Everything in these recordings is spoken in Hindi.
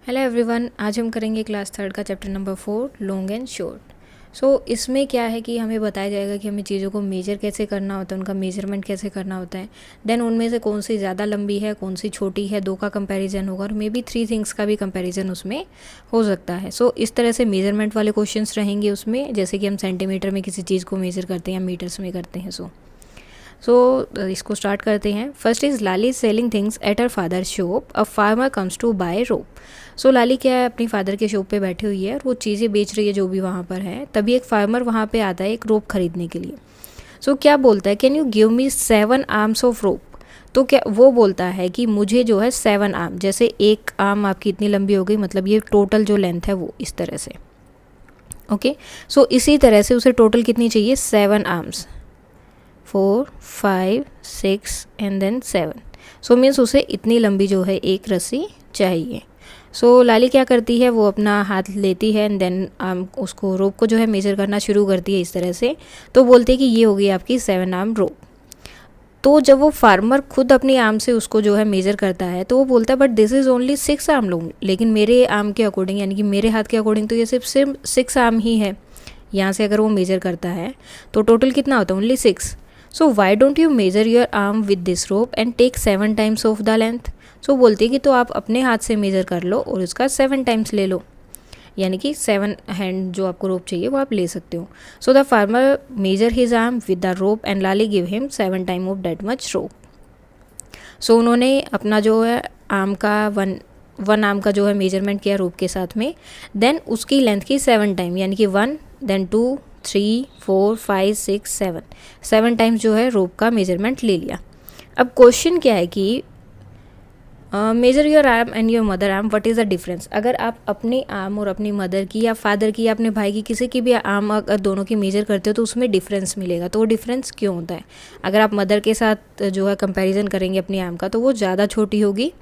हेलो एवरीवन, आज हम करेंगे क्लास थर्ड का chapter number 4 long and short. So इसमें क्या है कि हमें बताया जाएगा कि हमें चीज़ों को मेजर कैसे करना होता है, उनका मेजरमेंट कैसे करना होता है। देन उनमें से कौन सी ज़्यादा लंबी है, कौन सी छोटी है, दो का कंपैरिजन होगा और मे बी 3 थिंग्स का भी कंपैरिजन उसमें हो सकता है। सो इस तरह से मेजरमेंट वाले क्वेश्चंस रहेंगे उसमें, जैसे कि हम सेंटीमीटर में किसी चीज़ को मेजर करते हैं या मीटर्स में करते हैं। सो इसको स्टार्ट करते हैं। First is Lali selling things at her father shop, a farmer comes to buy rope. So Lali क्या है, अपनी फादर के शॉप पे बैठी हुई है और वो चीज़ें बेच रही है जो भी वहाँ पर है। तभी एक फार्मर वहाँ पे आता है एक रोप खरीदने के लिए। सो क्या बोलता है, can you give me 7 arms of rope. तो क्या वो बोलता है कि मुझे जो है 7 आर्म, जैसे एक आर्म आपकी इतनी लंबी हो गई, मतलब ये टोटल जो लेंथ है वो इस तरह से। ओके, सो इसी तरह से उसे टोटल कितनी चाहिए, 7 arms, 4, 5, 6 and then 7। So means उसे इतनी लंबी जो है एक रस्सी चाहिए। सो लाली क्या करती है, वो अपना हाथ लेती है एंड देन उसको रोप को जो है मेजर करना शुरू करती है इस तरह से। तो बोलती है कि ये होगी आपकी 7 आर्म रोप। तो जब वो फार्मर खुद अपनी आर्म से उसको जो है मेजर करता है तो वो बोलता है but this is only 6 arm long, लेकिन मेरे आर्म के अकॉर्डिंग, यानी कि मेरे हाथ के अकॉर्डिंग तो ये सिर्फ 6 आर्म ही है। यहाँ से अगर वो मेजर करता है तो टोटल कितना होता है, only 6। So why don't you measure your arm with this rope and take 7 times of the length. So बोलती है कि तो आप अपने हाथ से मेजर कर लो और उसका 7 टाइम्स ले लो, यानी कि 7 हैंड जो आपको रोप चाहिए वो आप ले सकते हो। So the farmer measure his arm with the rope and Lali give him 7 time of that much rope. So उन्होंने अपना जो है आर्म का वन आर्म का जो है मेजरमेंट किया रोप के साथ में। देन उसकी लेंथ की 7 टाइम, यानी कि 1, देन 2, 3, 4, 5, 6, 7 टाइम्स जो है रोप का मेजरमेंट ले लिया। अब क्वेश्चन क्या है कि major your arm and your mother arm, what is the difference. अगर आप अपनी आर्म और अपनी मदर की या फादर की या अपने भाई की, किसी की भी आर्म अगर दोनों की मेजर करते हो तो उसमें डिफरेंस मिलेगा। तो वो डिफरेंस क्यों होता है, अगर आप मदर के साथ जो है कंपैरिजन करेंगे अपनी आर्म का तो वो ज़्यादा छोटी होगी,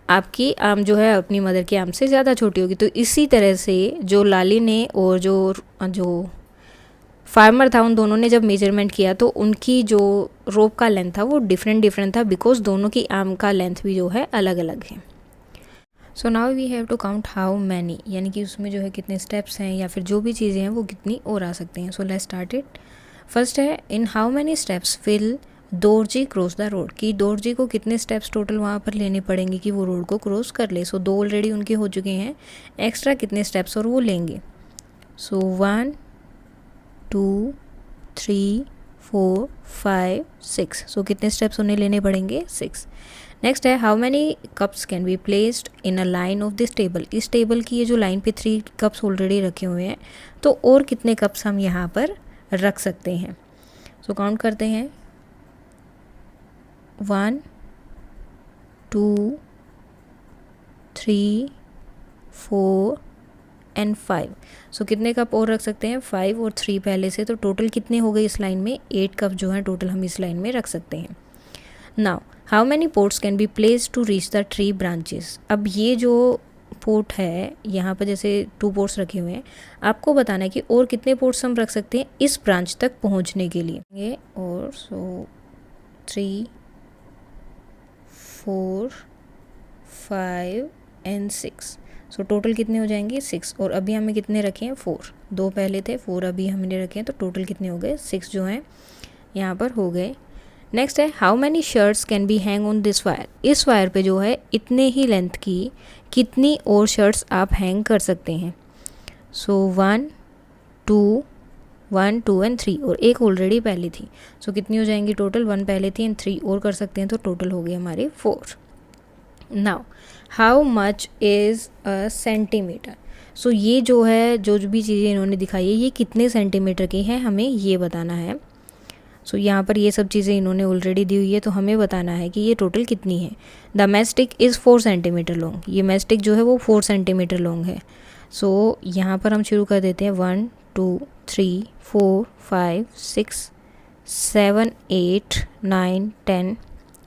आपकी आर्म जो है अपनी मदर की आर्म से ज़्यादा छोटी होगी। तो इसी तरह से जो लाली ने और जो फार्मर था, उन दोनों ने जब मेजरमेंट किया तो उनकी जो रोप का लेंथ था वो डिफरेंट था, बिकॉज दोनों की आर्म का लेंथ भी जो है अलग अलग है। So now we have to count how many, यानी कि उसमें जो है कितने स्टेप्स हैं या फिर जो भी चीज़ें हैं वो कितनी और आ सकती हैं। So let's start it. First है, in how many steps will Dorji cross the road, कि दोरजी को कितने स्टेप्स टोटल वहाँ पर लेने पड़ेंगे कि वो रोड को क्रॉस कर ले। सो 2 ऑलरेडी उनके हो चुके हैं, एक्स्ट्रा कितने स्टेप्स और वो लेंगे। सो 1, 2, 3, 4, 5, 6। सो कितने स्टेप्स उन्हें लेने पड़ेंगे, 6। नेक्स्ट है, how many cups can be placed in a line of this table. इस टेबल की ये जो लाइन पे 3 कप्स ऑलरेडी रखे हुए हैं, तो और कितने कप्स हम यहाँ पर रख सकते हैं। सो काउंट करते हैं, 1, 2, 3, 4 एंड 5। सो कितने कप और रख सकते हैं, 5 और 3 पहले से, तो टोटल कितने हो गए इस लाइन में, 8 कप जो हैं टोटल हम इस लाइन में रख सकते हैं। Now how many pots can be place to reach the tree branches. अब ये जो पोर्ट है यहाँ पर जैसे 2 पोर्ट्स रखे हुए हैं, आपको बताना है कि और कितने पोर्ट्स हम रख सकते हैं इस ब्रांच तक पहुँचने के लिए। ये और सो 3, 4, 5 एंड 6। सो टोटल कितने हो जाएंगे, 6। और अभी हमें कितने रखे हैं, 4। 2 पहले थे, 4 अभी हमने रखे हैं, तो टोटल कितने हो गए, 6 जो हैं यहाँ पर हो गए। नेक्स्ट है, how many shirts can be hang on this wire. इस वायर पे जो है इतने ही लेंथ की कितनी और शर्ट्स आप हैंग कर सकते हैं। सो 1, 2 एंड 3, और एक ऑलरेडी पहले थी। सो कितनी हो जाएंगी टोटल, 1 पहले थी एंड 3 और कर सकते हैं, तो टोटल हो गए हमारे 4। Now how much is a centimetre. So ये जो है जो भी चीज़ें इन्होंने दिखाई है ये कितने सेंटीमीटर की हैं, हमें ये बताना है। सो यहाँ पर ये सब चीज़ें इन्होंने ऑलरेडी दी हुई है, तो हमें बताना है कि ये टोटल कितनी है। The mastic is 4 centimetre long, ये मैस्टिक जो है वो 4 सेंटीमीटर लॉन्ग है। सो यहाँ पर हम शुरू कर देते हैं, 1, 2, 3, 4, 5, 6, 7, 8, 9, 10,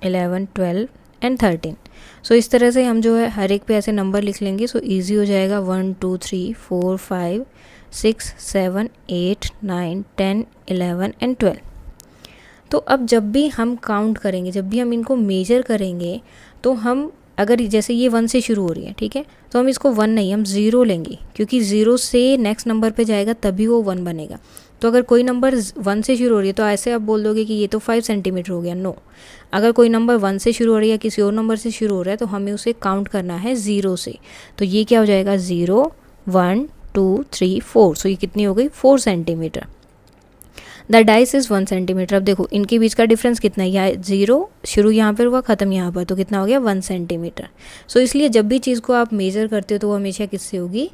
11, 12 एंड 13। सो इस तरह से हम जो है हर एक पे ऐसे नंबर लिख लेंगे, सो ईजी हो जाएगा। 1, 2, 3, 4, 5, 6, 7, 8, 9, 10, 11 एंड 12। तो अब जब भी हम काउंट करेंगे, जब भी हम इनको मेजर करेंगे, तो हम अगर जैसे ये 1 से शुरू हो रही है, ठीक है, तो हम इसको 1 नहीं, हम 0 लेंगे, क्योंकि 0 से नेक्स्ट नंबर पे जाएगा तभी वो 1 बनेगा। तो अगर कोई नंबर 1 से शुरू हो रही है तो ऐसे आप बोल दोगे कि ये तो 5 सेंटीमीटर हो गया। नो, अगर कोई नंबर 1 से शुरू हो रही है या किसी और नंबर से शुरू हो रहा है तो हमें उसे काउंट करना है 0 से। तो ये क्या हो जाएगा, 0 1 2 3 4। सो ये कितनी हो गई, 4 centimetre. The dice is 1 centimetre. अब देखो इनके बीच का डिफरेंस कितना है, यहाँ 0 शुरू यहाँ पर हुआ, ख़त्म यहाँ पर, तो कितना हो गया, 1 सेंटीमीटर। सो इसलिए जब भी चीज़ को आप मेज़र करते हो तो वो हमेशा किससे होगी,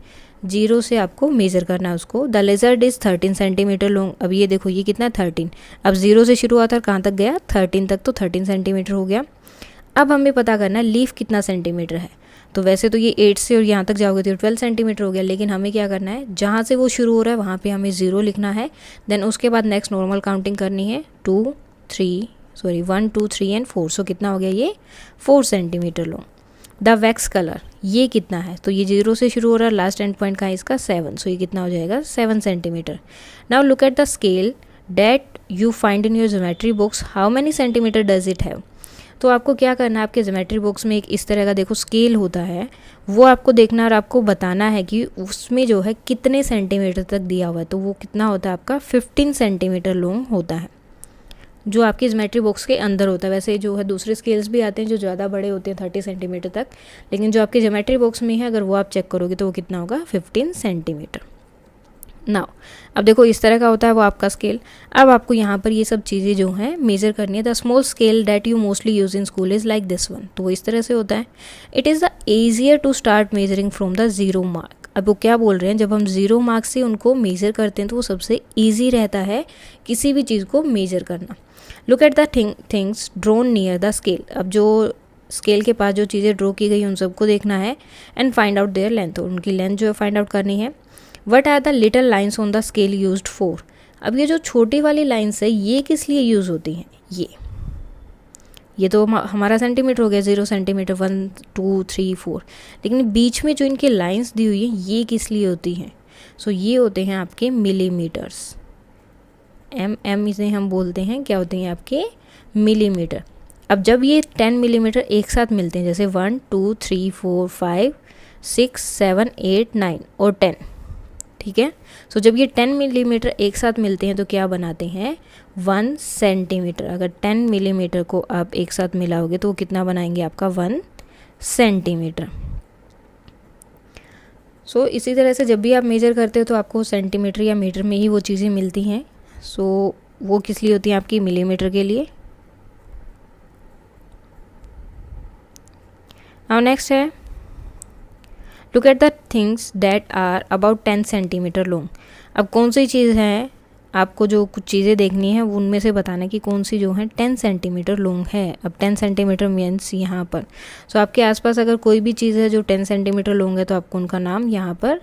0 से आपको मेज़र करना है उसको। The लेजर्ड is 13 centimetre long. अब ये देखो ये कितना है, 13। अब 0 से शुरू हुआ था, कहाँ तक गया, 13 तक, तो 13 सेंटीमीटर हो गया। अब हमें पता करना है लीफ कितना सेंटीमीटर है। तो वैसे तो ये 8 से और यहाँ तक जाओगे तो 12 सेंटीमीटर हो गया, लेकिन हमें क्या करना है, जहाँ से वो शुरू हो रहा है वहाँ पे हमें 0 लिखना है। देन उसके बाद नेक्स्ट नॉर्मल काउंटिंग करनी है, 1 2 3 एंड 4। सो कितना हो गया, ये 4 centimetre long. The wax colour, ये कितना है, तो ये 0 से शुरू हो रहा है, लास्ट एंड पॉइंट का है इसका 7। सो ये कितना हो जाएगा, 7 centimetre. Now look at the scale that you find in your geometry books, how many centimetre does it have. तो आपको क्या करना है, आपके ज्योमेट्री बॉक्स में एक इस तरह का देखो स्केल होता है, वो आपको देखना और आपको बताना है कि उसमें जो है कितने सेंटीमीटर तक दिया हुआ है। तो वो कितना होता है आपका, 15 सेंटीमीटर लॉन्ग होता है, जो आपकी ज्योमेट्री बॉक्स के अंदर होता है। वैसे जो है दूसरे स्केल्स भी आते हैं जो ज़्यादा बड़े होते हैं, 30 सेंटीमीटर तक, लेकिन जो आपके ज्योमेट्री बॉक्स में है अगर वो आप चेक करोगे तो वो कितना होगा, 15 सेंटीमीटर। नाउ अब देखो इस तरह का होता है वो आपका स्केल। अब आपको यहाँ पर ये सब चीज़ें जो हैं मेज़र करनी है। The small scale that you mostly use in school is like this one. तो वो इस तरह से होता है। It is the easier to start measuring from the 0 mark. अब वो क्या बोल रहे हैं, जब हम 0 मार्क से उनको मेज़र करते हैं तो वो सबसे ईजी रहता है किसी भी चीज़ को मेज़र करना। Look at the things drone near the scale. अब जो स्केल के पास जो चीज़ें ड्रॉ की गई उन सबको देखना है। And find out their length, उनकी लेंथ जो है फाइंड आउट करनी है। What are the little lines on the scale used for. अब ये जो छोटी वाली लाइन्स है ये किस लिए यूज़ होती हैं, ये तो हमारा सेंटीमीटर हो गया, 0 सेंटीमीटर, 1 2 3 4, लेकिन बीच में जो इनकी लाइन्स दी हुई हैं ये किस लिए होती हैं। सो ये होते हैं आपके मिलीमीटर्स, एम इसे हम बोलते हैं, क्या होते हैं आपके मिलीमीटर। अब जब ये 10 मिलीमीटर एक साथ मिलते हैं, जैसे 1 2 3 4 5 6 7 8 9 और 10, ठीक है। सो जब ये 10 मिलीमीटर एक साथ मिलते हैं तो क्या बनाते हैं, 1 सेंटीमीटर। अगर 10 मिलीमीटर को आप एक साथ मिलाओगे तो वो कितना बनाएंगे आपका, 1 सेंटीमीटर। सो इसी तरह से जब भी आप मेजर करते हो तो आपको सेंटीमीटर या मीटर में ही वो चीज़ें मिलती हैं। सो वो किस लिए होती हैं आपकी, मिलीमीटर के लिए। नाउ नेक्स्ट है, look at the things that are about 10 centimetre long. अब कौन सी चीज़ है, आपको जो कुछ चीज़ें देखनी है वो उनमें से बताना कि कौन सी जो है 10 सेंटीमीटर लॉन्ग है। अब 10 सेंटीमीटर मीन्स यहाँ पर, सो आपके आसपास अगर कोई भी चीज़ है जो 10 सेंटीमीटर लॉन्ग है तो आपको उनका नाम यहाँ पर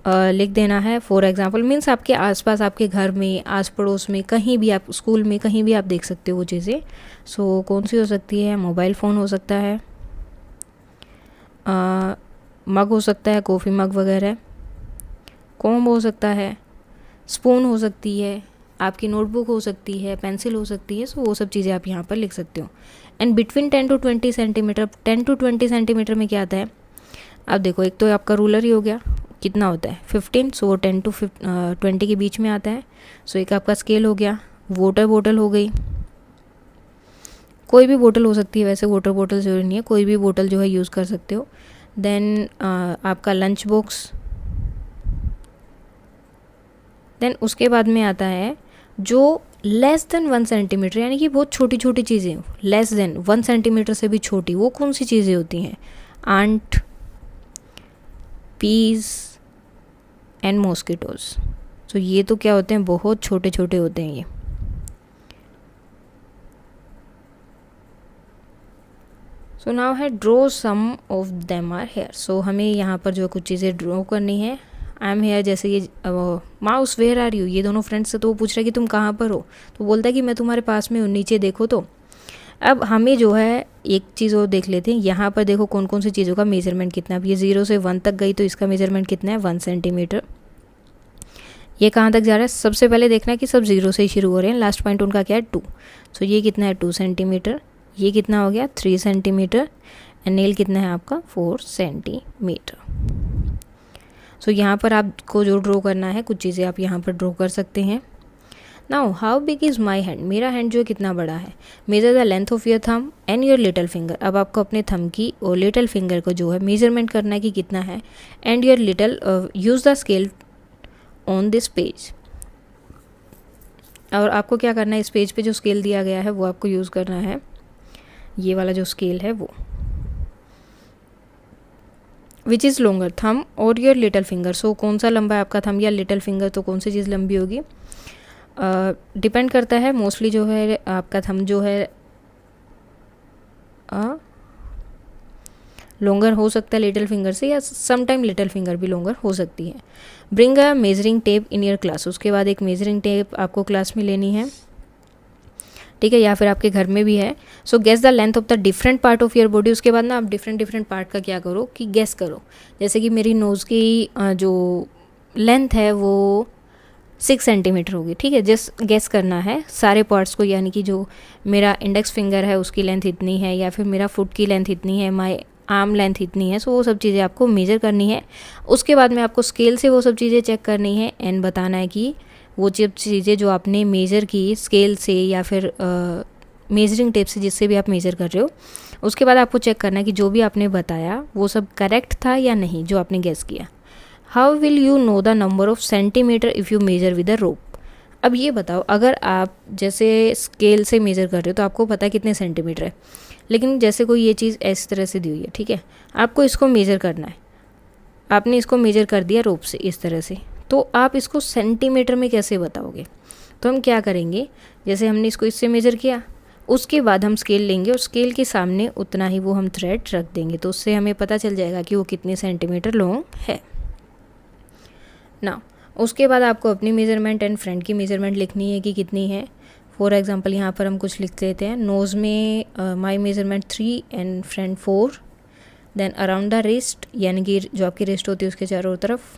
लिख देना है। फॉर एग्जांपल मीन्स आपके आसपास, आपके घर में, आस पड़ोस में, कहीं भी, आप स्कूल में, कहीं भी आप देख सकते हो वो चीज़ें। सो कौन सी हो सकती है, मोबाइल फ़ोन हो सकता है, मग हो सकता है, कॉफ़ी मग वगैरह, कॉम्ब हो सकता है, स्पून हो सकती है, आपकी नोटबुक हो सकती है, पेंसिल हो सकती है। सो वो सब चीज़ें आप यहाँ पर लिख सकते हो। And between 10 to 20 centimetre, 10 to 20 centimetre में क्या आता है, अब देखो एक तो आपका रूलर ही हो गया, कितना होता है 15, सो 10 to 20 के बीच में आता है। सो एक आपका स्केल हो गया। वाटर बोतल हो गई, कोई भी बोतल हो सकती है, वैसे वाटर बोतल जरूरी नहीं है, कोई भी बोतल जो है यूज़ कर सकते हो। देन आपका लंच बॉक्स। देन उसके बाद में आता है जो लेस देन 1 सेंटीमीटर, यानी कि बहुत छोटी छोटी चीज़ें, लेस देन 1 सेंटीमीटर से भी छोटी, वो कौन सी चीज़ें होती हैं, आंट, पीज एंड मॉस्किटोज। तो ये तो क्या होते हैं, बहुत छोटे छोटे होते हैं ये। सो नाउ है draw some of them are here. So हमें यहाँ पर जो कुछ चीज़ें ड्रॉ करनी है। आई एम हेयर, जैसे ये माउस वेयर आर यू, ये दोनों फ्रेंड्स से तो वो पूछ रहा है कि तुम कहाँ पर हो, तो बोलता है कि मैं तुम्हारे पास में हूँ, नीचे देखो। तो अब हमें जो है एक चीज़ और देख लेते हैं, यहाँ पर देखो कौन कौन सी चीज़ों का मेजरमेंट कितना। अब ये 0 से 1 तक गई तो इसका मेजरमेंट कितना है, 1 सेंटीमीटर। ये कहाँ तक जा रहा है, सबसे पहले देखना है कि सब 0 से ही शुरू हो रहे हैं, लास्ट पॉइंट उनका क्या है 2। सो ये कितना है 2 सेंटीमीटर। ये कितना हो गया 3 सेंटीमीटर, एंड नेल कितना है आपका 4 सेंटीमीटर। सो यहाँ पर आपको जो ड्रॉ करना है, कुछ चीज़ें आप यहाँ पर ड्रॉ कर सकते हैं। Now how big is my hand, मेरा हैंड जो है कितना बड़ा है। Measure the length of your थम एंड योर लिटिल फिंगर, अब आपको अपने थम की और लिटिल फिंगर को जो है मेजरमेंट करना है कि कितना है। And your little, use the scale on this page, और आपको क्या करना है, इस पेज पे जो स्केल दिया गया है वो आपको यूज़ करना है, ये वाला जो स्केल है वो। विच इज़ लॉन्गर, थम और योर लिटिल फिंगर, सो कौन सा लंबा है आपका थम या लिटिल फिंगर, तो कौन सी चीज़ लंबी होगी। डिपेंड करता है, मोस्टली जो है आपका थम जो है लॉन्गर हो सकता है लिटिल फिंगर से, या सम टाइम लिटिल फिंगर भी लॉन्गर हो सकती है। Bring a measuring tape in your class, उसके बाद एक मेजरिंग टेप आपको क्लास में लेनी है, ठीक है, या फिर आपके घर में भी है। So guess the length of the different part of your body, उसके बाद ना आप डिफरेंट पार्ट का क्या करो कि गेस करो। जैसे कि मेरी नोज़ की जो लेंथ है वो 6 सेंटीमीटर होगी, ठीक है। जस्ट गेस करना है सारे पार्ट्स को, यानी कि जो मेरा इंडेक्स फिंगर है उसकी लेंथ इतनी है, या फिर मेरा फुट की लेंथ इतनी है, माई आर्म लेंथ इतनी है। सो वो सब चीज़ें आपको मेजर करनी है। उसके बाद में आपको स्केल से वो सब चीज़ें चेक करनी है एंड बताना है कि वो जब चीज़ें जो आपने मेज़र की स्केल से या फिर मेजरिंग टेप से, जिससे भी आप मेज़र कर रहे हो, उसके बाद आपको चेक करना है कि जो भी आपने बताया वो सब करेक्ट था या नहीं, जो आपने गेस किया। How will you know the number of centimetre if you measure with a rope. अब ये बताओ, अगर आप जैसे स्केल से मेज़र कर रहे हो तो आपको पता है कितने सेंटीमीटर है, लेकिन जैसे कोई ये चीज़ इस तरह से दी हुई है, ठीक है, आपको इसको मेज़र करना है, आपने इसको मेज़र कर दिया रोप से इस तरह से, तो आप इसको सेंटीमीटर में कैसे बताओगे। तो हम क्या करेंगे, जैसे हमने इसको इससे मेज़र किया, उसके बाद हम स्केल लेंगे और स्केल के सामने उतना ही वो हम थ्रेड रख देंगे, तो उससे हमें पता चल जाएगा कि वो कितने सेंटीमीटर लॉन्ग है ना। उसके बाद आपको अपनी मेज़रमेंट एंड फ्रंट की मेज़रमेंट लिखनी है कि कितनी है। फॉर एग्जांपल यहाँ पर हम कुछ लिख लेते हैं, नोज़ में my measurement 3 and front 4, then around the wrist, यानी कि जो आपकी रिस्ट होती है उसके चारों तरफ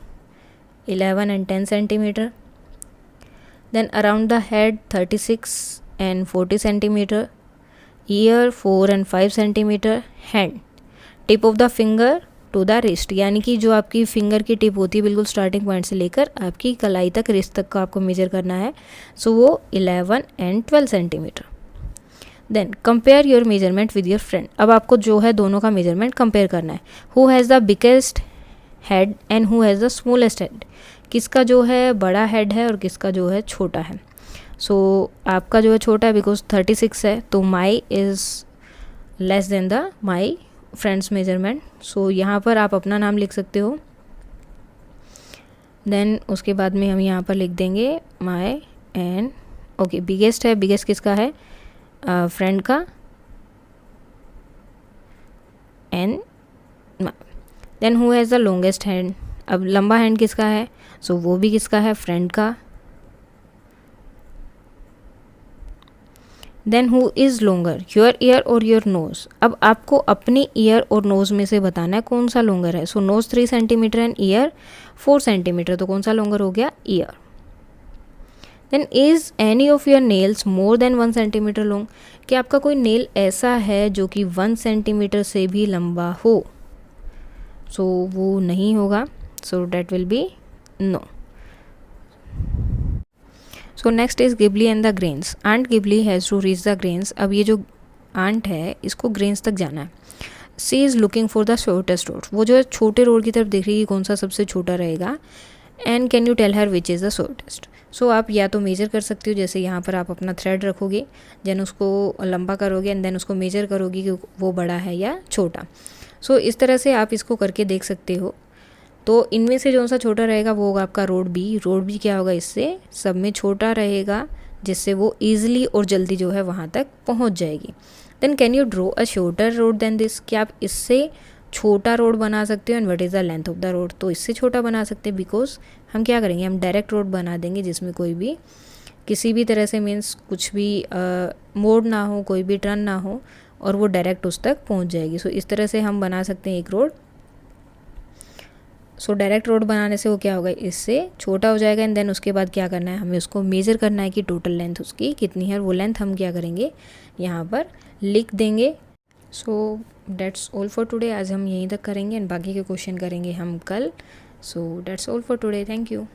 11 and 10 centimetre, then around the head 36 and 40 centimetre, ear 4 and 5 centimetre, hand tip of the finger to the wrist, यानी कि जो आपकी फिंगर की टिप होती है बिल्कुल स्टार्टिंग पॉइंट से लेकर आपकी कलाई तक, रिस्ट तक का आपको मेजर करना है। सो वो 11 and 12 centimetre. Then compare your measurement with your friend, अब आपको जो है दोनों का मेजरमेंट कंपेयर करना है। Who has the biggest head and who has the smallest head, किसका जो है बड़ा हेड है और किसका जो है छोटा है। सो आपका जो है छोटा है बिकॉज 36 है, तो my is less than the my friends measurement. So यहाँ पर आप अपना नाम लिख सकते हो। देन उसके बाद में हम यहाँ पर लिख देंगे माई एंड ओके, बिगेस्ट है, बिगेस्ट किसका है, फ्रेंड का, and then who has the longest hand, अब लंबा हैंड किसका है, सो वो भी किसका है, फ्रेंड का। Then who is longer, your ear और योर नोज़, अब आपको अपनी ईयर और नोज़ में से बताना है कौन सा लॉन्गर है। So nose 3 centimetre and ear 4 centimetre, तो कौन सा लॉन्गर हो गया, ear. Then is any of your nails more than 1 centimetre long, कि आपका कोई नेल ऐसा है जो कि 1 सेंटीमीटर से भी लंबा हो। सो वो नहीं होगा, so that will be no. So next is Gibli and the grains, ant Gibli has to reach the grains, अब ये जो आंट है इसको ग्रेन्स तक जाना है। She is looking for the shortest road, वो जो है छोटे रोड की तरफ देख रही है कौन सा सबसे छोटा रहेगा। And can you tell her which is the shortest, so आप या तो मेजर कर सकते हो, जैसे यहाँ पर आप अपना थ्रेड रखोगे, देन उसको लंबा करोगे एंड देन उसको मेजर करोगे कि वो बड़ा है या छोटा। सो इस तरह से आप इसको करके देख सकते हो। तो इनमें से जो सा छोटा रहेगा वो होगा आपका रोड बी। रोड बी क्या होगा, इससे सब में छोटा रहेगा, जिससे वो ईजिली और जल्दी जो है वहाँ तक पहुँच जाएगी। Then can you draw a shorter road than this, क्या आप इससे छोटा रोड बना सकते हो। And what is the length of the road, तो इससे छोटा बना सकते हैं बिकॉज हम क्या करेंगे, हम डायरेक्ट रोड बना देंगे जिसमें कोई भी किसी भी तरह से मीन्स कुछ भी मोड़ ना हो, कोई भी टर्न ना हो, और वो डायरेक्ट उस तक पहुंच जाएगी। सो इस तरह से हम बना सकते हैं एक रोड। सो डायरेक्ट रोड बनाने से वो क्या होगा, इससे छोटा हो जाएगा। एंड देन उसके बाद क्या करना है, हमें उसको मेज़र करना है कि टोटल लेंथ उसकी कितनी है, और वो लेंथ हम क्या करेंगे, यहाँ पर लिख देंगे। So that's all for today. आज हम यहीं तक करेंगे एंड बाकी के क्वेश्चन करेंगे हम कल। So that's all for today. Thank you.